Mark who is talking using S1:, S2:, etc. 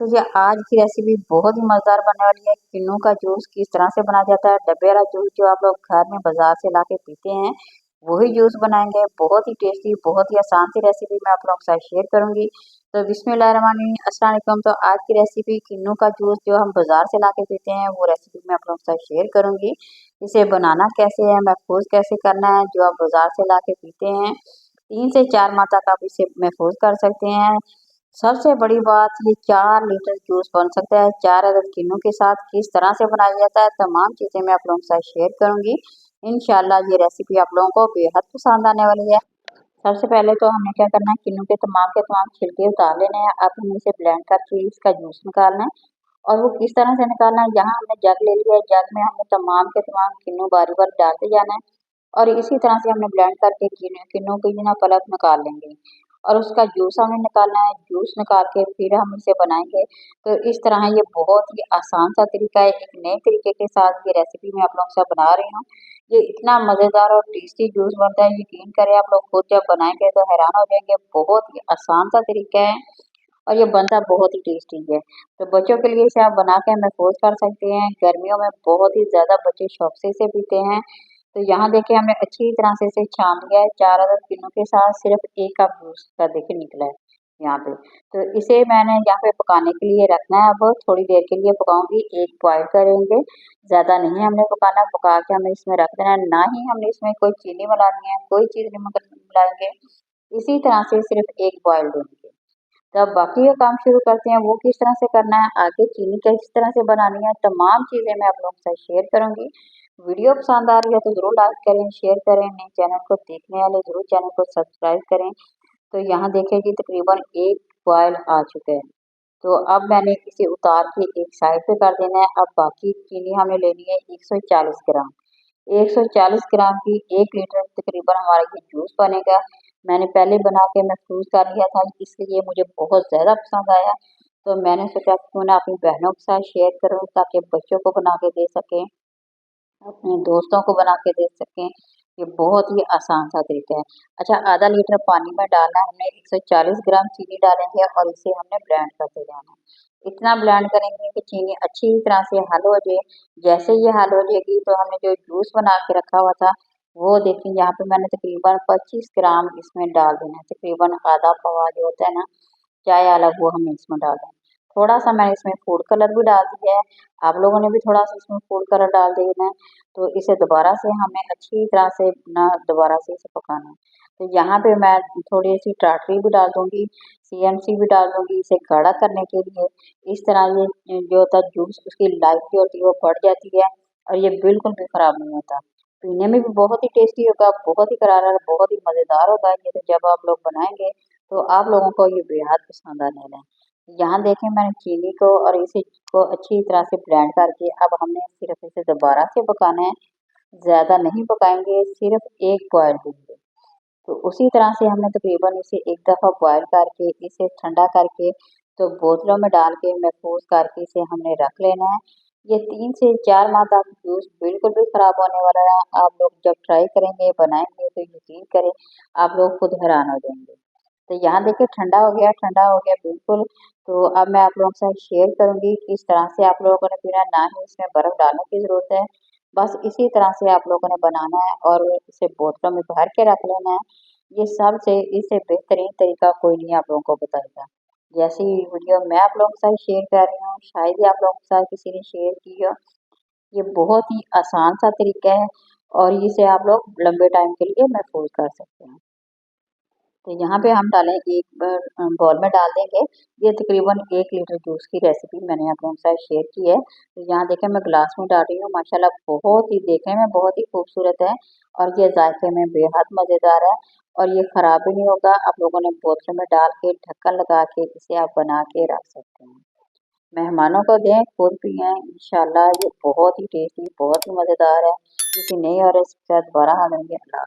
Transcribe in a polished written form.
S1: तो ये आज की रेसिपी बहुत ही मज़ेदार बनने वाली है। किन्नू का जूस किस तरह से बनाया जाता है, डब्बे वाला जूस जो आप लोग घर में बाजार से लाके पीते हैं, वही जूस बनाएंगे। बहुत ही टेस्टी, बहुत ही आसान सी रेसिपी मैं आप लोगों के साथ शेयर करूंगी। तो बिस्मिल्लाहिर्रहमानिर्रहीम, अस्सलाम वालेकुम। तो आज की रेसिपी किन्नू का जूस जो हम बाजार से लाके पीते हैं, वो रेसिपी मैं आप लोगों के साथ शेयर करूंगी। इसे बनाना कैसे है, महफूज कैसे करना है, जो आप बाजार से लाके पीते हैं 3 से 4 माह तक आप इसे महफूज कर सकते हैं। सबसे बड़ी बात, ये 4 लीटर जूस बन सकता है 4 अदद किन्नू के साथ। किस तरह से बनाया जाता है, तमाम चीज़ें मैं आप लोगों के साथ शेयर करूंगी। इंशाल्लाह ये रेसिपी आप लोगों को बेहद पसंद आने वाली है। सबसे पहले तो हमें क्या करना है, किन्नू के तमाम छिलके उतार लेने हैं। अब हमें इसे ब्लेंड करके इसका जूस निकालना है। और वो किस तरह से निकालना है, यहाँ हमने जग ले लिया है। जग में हमने तमाम के तमाम किन्नू बारी बारी डालते जाना है और इसी तरह से हमने ब्लेंड करके किन्नू की ना पल्प निकाल लेंगे और उसका जूस हमें निकालना है। जूस निकाल के फिर हम इसे बनाएंगे। तो इस तरह ये बहुत ही आसान सा तरीका है। एक नए तरीके के साथ ये रेसिपी मैं आप लोगों के साथ बना रही हूँ। ये इतना मज़ेदार और टेस्टी जूस बनता है, यकीन करें आप लोग खुद जब बनाएंगे तो हैरान हो जाएंगे। बहुत ही आसान सा तरीका है और ये बनता बहुत ही टेस्टी है। तो बच्चों के लिए इसे आप बना के महफूज कर सकते हैं। गर्मियों में बहुत ही ज़्यादा बच्चे शौक से इसे पीते हैं। तो यहाँ देखिए हमने अच्छी तरह से इसे छान लिया है। 4 अदद किन्नू के साथ सिर्फ 1 कप जूस का देखिए निकला है यहाँ पे। तो इसे मैंने यहाँ पे पकाने के लिए रखना है। अब थोड़ी देर के लिए पकाऊंगी, एक बॉयल करेंगे, ज़्यादा नहीं हमने पकाना। पका के हमें इसमें रख देना है, ना ही हमने इसमें कोई चीनी मिलानी है, कोई चीज़ नहीं मिलाएंगे। इसी तरह से सिर्फ एक बॉयल देंगे। तो अब बाकी का काम शुरू करते हैं। वो किस तरह से करना है, आगे चीनी किस तरह से बनानी है, तमाम चीज़ें मैं आप लोगों के साथ शेयर करूंगी। वीडियो पसंद आ रही है तो ज़रूर लाइक करें, शेयर करें। नए चैनल को देखने वाले ज़रूर चैनल को सब्सक्राइब करें। तो यहाँ देखिए जी तकरीबन एक बॉयल आ चुके हैं। तो अब मैंने इसे उतार के एक साइड पे कर देना है। अब बाकी चीनी हमें लेनी है 140 ग्राम। 140 ग्राम की 1 लीटर तकरीबन हमारा ये जूस बनेगा। मैंने पहले बना के महफूज कर लिया था, इसलिए मुझे बहुत ज़्यादा पसंद आया। तो मैंने सोचा क्यों ना अपनी बहनों के साथ शेयर करूं, ताकि बच्चों को बना के दे सकें, अपने दोस्तों को बना के दे सकें। ये बहुत ही आसान सा तरीका है। अच्छा, आधा लीटर पानी में डालना है हमने, 140 ग्राम चीनी डालेंगे और इसे हमने ब्लेंड करते जाना है। इतना ब्लेंड करेंगे कि चीनी अच्छी तरह से हल हो जाए। जैसे ये हल हो जाएगी तो हमने जो जूस बना के रखा हुआ था, वो देखिए यहाँ पे मैंने तकरीबन 25 ग्राम इसमें डाल देना है। तकरीबन आधा पवा जो होता है ना चाय वाला, वो हमने इसमें डालना है। थोड़ा सा मैंने इसमें फूड कलर भी डाल दिया है। आप लोगों ने भी थोड़ा सा इसमें फूड कलर डाल देना है। तो इसे दोबारा से हमें अच्छी तरह से ना दोबारा से इसे पकाना है। तो यहाँ पे मैं थोड़ी सी टाटरी भी डाल दूंगी, CMC भी डाल दूंगी इसे गाढ़ा करने के लिए। इस तरह ये जो होता है जूस, उसकी लाइफ जो होती है वो बढ़ जाती है और ये बिल्कुल भी खराब नहीं होता। पीने में भी बहुत ही टेस्टी होगा, बहुत ही करारा, बहुत ही मज़ेदार होगा ये। तो जब आप लोग बनाएंगे तो आप लोगों को ये बेहद पसंद आने वाला है। यहाँ देखें मैंने चीनी को और इसे को अच्छी तरह से ब्लेंड करके अब हमने सिर्फ इसे दोबारा से पकाना है। ज़्यादा नहीं पकाएंगे, सिर्फ एक बॉयल देंगे। तो उसी तरह से हमने तकरीबन इसे एक दफ़ा बॉयल करके इसे ठंडा करके तो बोतलों में डाल के महफूज करके इसे हमने रख लेना है। ये 3 से 4 माह तक जूस बिल्कुल भी ख़राब होने वाला है। आप लोग जब ट्राई करेंगे, बनाएंगे तो यकीन करें आप लोग खुद हैरान हो जाएंगे। तो यहाँ देखिए ठंडा हो गया बिल्कुल। तो अब मैं आप लोगों के साथ शेयर करूँगी किस तरह से आप लोगों ने पीना, ना ही इसमें बर्फ़ डालने की ज़रूरत है। बस इसी तरह से आप लोगों ने बनाना है और इसे बोतलों में भर के रख लेना है। ये सबसे इससे बेहतरीन तरीका कोई नहीं आप लोगों को बताएगा। जैसी वीडियो मैं आप लोगों के साथ शेयर कर रही हूँ, शायद ही आप लोगों के साथ किसी ने शेयर की हो। ये बहुत ही आसान सा तरीका है और इसे आप लोग लंबे टाइम के लिए महफूज कर सकते हैं। तो यहाँ पे हम डालें एक बाउल में डाल देंगे। ये तकरीबन 1 लीटर जूस की रेसिपी मैंने आप लोगों के साथ शेयर की है। तो यहाँ देखें मैं ग्लास में डाल रही हूँ। माशाल्लाह बहुत ही देखने में बहुत ही खूबसूरत है और ये जायके में बेहद मज़ेदार है और ये ख़राब भी नहीं होगा। आप लोगों ने बोतल में डाल के ढक्कन लगा के इसे आप बना के रख सकते हैं। मेहमानों को दें, खुद पिएं। इंशाल्लाह ये बहुत ही टेस्टी, बहुत ही मज़ेदार है। किसी नई और रेसिपी के साथ दोबारा हाज़िर होंगे। अल्लाह।